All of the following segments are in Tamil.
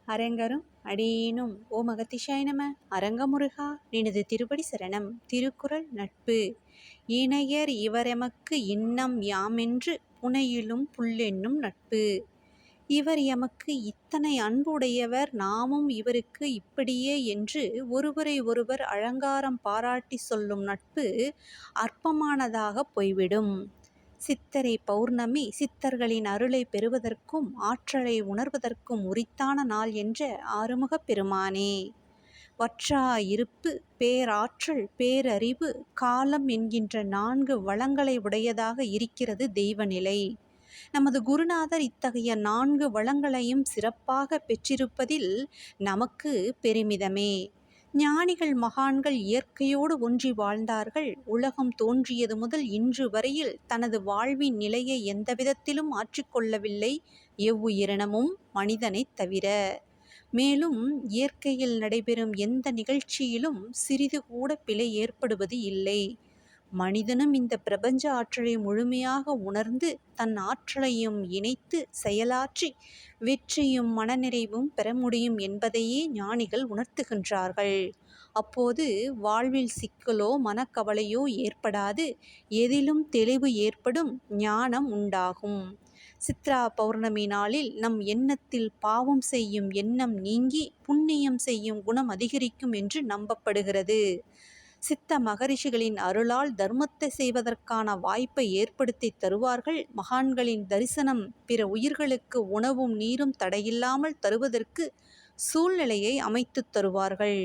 அரங்கரும் அடியேனும் ஓம் அகத்திஷாய நம. அரங்கமுருகா நினது திருப்படி சரணம். திருக்குறள் நட்பு. இணையர் இவரெமக்கு இன்னம் யாமென்று புனையிலும் புல்லென்னும் நட்பு. இவர் எமக்கு இத்தனை அன்புடையவர், நாமும் இவருக்கு இப்படியே என்று ஒருவரை ஒருவர் அலங்காரம் பாராட்டி சொல்லும் நட்பு அற்பமானதாக போய்விடும். சித்திரை பௌர்ணமி சித்தர்களின் அருளை பெறுவதற்கும் ஆற்றலை உணர்வதற்கும் உரித்தான நாள் என்ற ஆறுமுகப் பெருமானே. வற்றா இருப்பு, பேராற்றல், பேரறிவு, காலம் என்கின்ற 4 வளங்களை உடையதாக இருக்கிறது தெய்வநிலை. நமது குருநாதர் இத்தகைய 4 வளங்களையும் சிறப்பாக பெற்றிருப்பதில் நமக்கு பெருமிதமே. ஞானிகள் மகான்கள் இயற்கையோடு ஒன்றி வாழ்ந்தார்கள். உலகம் தோன்றியது முதல் இன்று வரையில் தனது வாழ்வின் நிலையை எந்தவிதத்திலும் மாற்றிக்கொள்ளவில்லை எவ்வுயிரினமும் மனிதனைத் தவிர. மேலும் இயற்கையில் நடைபெறும் எந்த நிகழ்ச்சியிலும் சிறிது கூட பிழை ஏற்படுவது இல்லை. மனிதனும் இந்த பிரபஞ்ச ஆற்றலை முழுமையாக உணர்ந்து தன் ஆற்றலையும் இணைத்து செயலாற்றி வெற்றியும் மனநிறைவும் பெற முடியும் என்பதையே ஞானிகள் உணர்த்துகின்றார்கள். அப்போது வாழ்வில் சிக்கலோ மனக்கவலையோ ஏற்படாது. எதிலும் தெளிவு ஏற்படும், ஞானம் உண்டாகும். சித்ரா பௌர்ணமி நாளில் நம் எண்ணத்தில் பாவம் செய்யும் எண்ணம் நீங்கி புண்ணியம் செய்யும் குணம் அதிகரிக்கும் என்று நம்பப்படுகிறது. சித்த மகரிஷிகளின் அருளால் தர்மத்தை செய்வதற்கான வாய்ப்பை ஏற்படுத்தி தருவார்கள். மகான்களின் தரிசனம் பிற உயிர்களுக்கு உணவும் நீரும் தடையில்லாமல் தருவதற்கு சூழ்நிலையை அமைத்து தருவார்கள்.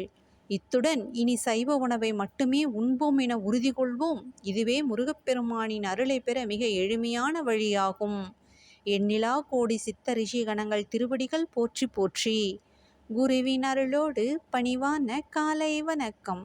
இத்துடன் இனி சைவ உணவை மட்டுமே உண்போம் என உறுதி கொள்வோம். இதுவே முருகப்பெருமானின் அருளை பெற மிக எளிமையான வழியாகும். எண்ணிலா கோடி சித்த ரிஷி கணங்கள் திருவடிகள் போற்றி போற்றி. குருவின் அருளோடு பணிவான காலை வணக்கம்.